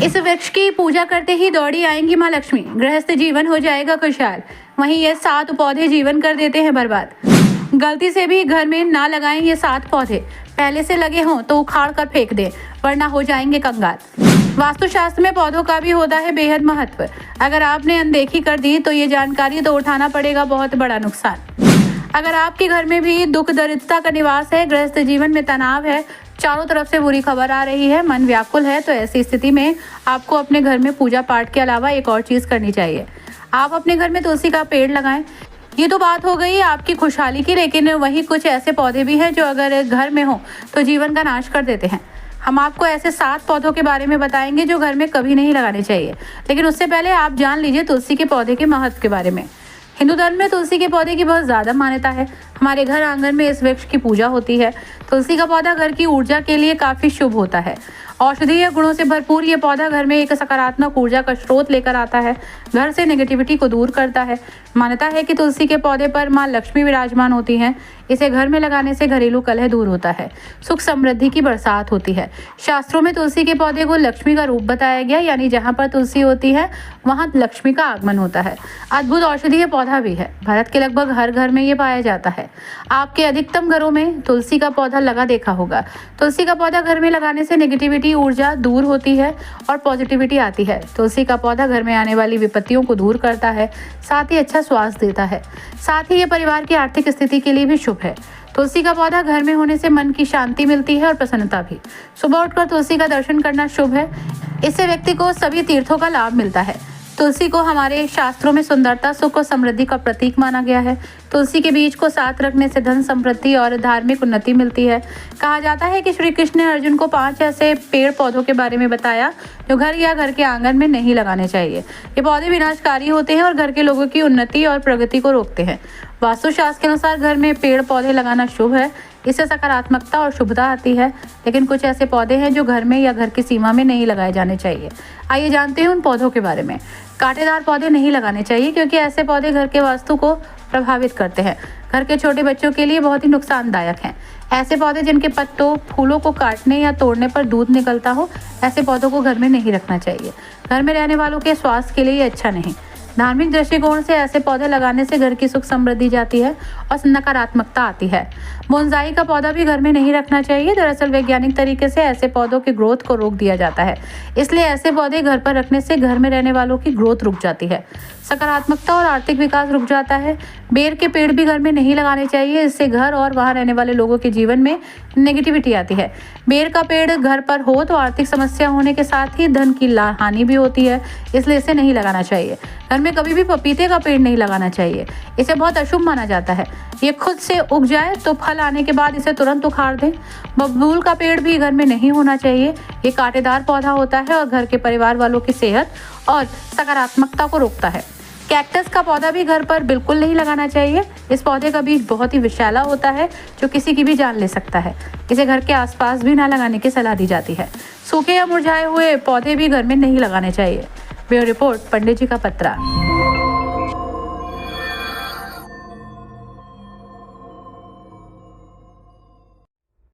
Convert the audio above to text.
इस वृक्ष की पूजा करते ही दौड़ी आएंगी माँ लक्ष्मी, गृहस्थ जीवन हो जाएगा खुशहाल। वहीं ये 7 पौधे जीवन कर देते हैं बर्बाद। गलती से भी घर में ना लगाएं ये 7 पौधे, पहले से लगे हों तो उखाड़ कर फेंक दें, वरना हो जाएंगे कंगाल। वास्तुशास्त्र में पौधों का भी होता है बेहद महत्व। अगर आपने अनदेखी कर दी तो ये जानकारी तो उठाना पड़ेगा बहुत बड़ा नुकसान। अगर आपके घर में भी दुख दरिद्रता का निवास है, गृहस्थ जीवन में तनाव है, चारों तरफ से बुरी खबर आ रही है, मन व्याकुल है, तो ऐसी स्थिति में आपको अपने घर में पूजा पाठ के अलावा एक और चीज करनी चाहिए। आप अपने घर में तुलसी का पेड़ लगाएं। ये तो बात हो गई आपकी खुशहाली की, लेकिन वहीं कुछ ऐसे पौधे भी हैं जो अगर घर में हो तो जीवन का नाश कर देते हैं। हम आपको ऐसे 7 पौधों के बारे में बताएंगे जो घर में कभी नहीं लगाने चाहिए, लेकिन उससे पहले आप जान लीजिए तुलसी के पौधे के महत्व के बारे में। हिंदू धर्म में तुलसी के पौधे की बहुत ज़्यादा मान्यता है। हमारे घर आंगन में इस वृक्ष की पूजा होती है। तुलसी का पौधा घर की ऊर्जा के लिए काफ़ी शुभ होता है। औषधीय गुणों से भरपूर ये पौधा घर में एक सकारात्मक ऊर्जा का स्रोत लेकर आता है, घर से नेगेटिविटी को दूर करता है। मान्यता है कि तुलसी के पौधे पर माँ लक्ष्मी विराजमान होती हैं। इसे घर में लगाने से घरेलू कलह दूर होता है, सुख समृद्धि की बरसात होती है। शास्त्रों में तुलसी के पौधे को लक्ष्मी का रूप बताया गया, यानी जहाँ पर तुलसी होती है वहाँ लक्ष्मी का आगमन होता है। अद्भुत औषधीय पौधा भी है। भारत के लगभग हर घर में ये पाया जाता है। आपके अधिकतम घरों में तुलसी का पौधा लगा देखा होगा। तुलसी का पौधा घर में लगाने से नेगेटिविटी ऊर्जा दूर होती है और पॉजिटिविटी आती है। तुलसी का पौधा घर में आने वाली विपत्तियों को दूर करता है, साथ ही अच्छा स्वास्थ्य देता है। साथ ही ये परिवार की आर्थिक स्थिति के लिए भी शुभ है। तुलसी का पौधा घर में होने से मन की शांति मिलती है और प्रसन्नता भी। सुबह उठकर तुलसी का दर्शन करना शुभ है। इससे व्यक्ति को सभी तीर्थों का लाभ मिलता है। तुलसी को हमारे शास्त्रों में सुंदरता, सुख और समृद्धि का प्रतीक माना गया है। तुलसी के बीज को साथ रखने से धन समृद्धि और धार्मिक उन्नति मिलती है। कहा जाता है कि श्री कृष्ण ने अर्जुन को 5 ऐसे पेड़ पौधों के बारे में बताया जो घर या घर के आंगन में नहीं लगाने चाहिए। ये पौधे विनाशकारी होते हैं और घर के लोगों की उन्नति और प्रगति को रोकते हैं। वास्तुशास्त्र के अनुसार घर में पेड़ पौधे लगाना शुभ है। इससे सकारात्मकता और शुभता आती है। लेकिन कुछ ऐसे पौधे हैं जो घर में या घर की सीमा में नहीं लगाए जाने चाहिए। आइए जानते हैं उन पौधों के बारे में। कांटेदार पौधे नहीं लगाने चाहिए क्योंकि ऐसे पौधे घर के वास्तु को प्रभावित करते हैं। घर के छोटे बच्चों के लिए बहुत ही नुकसानदायक हैं। ऐसे पौधे जिनके पत्तों, फूलों को काटने या तोड़ने पर दूध निकलता हो, ऐसे पौधों को घर में नहीं रखना चाहिए। घर में रहने वालों के स्वास्थ्य के लिए ये अच्छा नहीं। धार्मिक दृष्टिकोण से ऐसे पौधे लगाने से घर की सुख समृद्धि जाती है और नकारात्मकता आती है। बोनसाई का पौधा भी घर में नहीं रखना चाहिए। दरअसल वैज्ञानिक तरीके से ऐसे पौधों के ग्रोथ को रोक दिया जाता है, इसलिए ऐसे पौधे घर पर रखने से घर में रहने वालों की ग्रोथ रुक जाती है, सकारात्मकता और आर्थिक विकास रुक जाता है। बेर के पेड़ भी घर में नहीं लगाने चाहिए। इससे घर और वहाँ रहने वाले लोगों के जीवन में नेगेटिविटी आती है। बेर का पेड़ घर पर हो तो आर्थिक समस्या होने के साथ ही धन की हानि भी होती है, इसलिए इसे नहीं लगाना चाहिए। घर में कभी भी पपीते का पेड़ नहीं लगाना चाहिए। इसे बहुत अशुभ माना जाता है। ये खुद से उग जाए तो फल आने के बाद इसे तुरंत उखाड़ दें। बबूल का पेड़ भी घर में नहीं होना चाहिए। ये कांटेदार पौधा होता है और घर के परिवार वालों की सेहत और सकारात्मकता को रोकता है। कैक्टस का पौधा भी घर पर बिल्कुल नहीं लगाना चाहिए। इस पौधे का बीज बहुत ही विषैला होता है जो किसी की भी जान ले सकता है। इसे घर के आसपास भी ना लगाने की सलाह दी जाती है। सूखे या मुरझाए हुए पौधे भी घर में नहीं लगाने चाहिए। ब्यूरो रिपोर्ट, पंडित जी का पत्रा।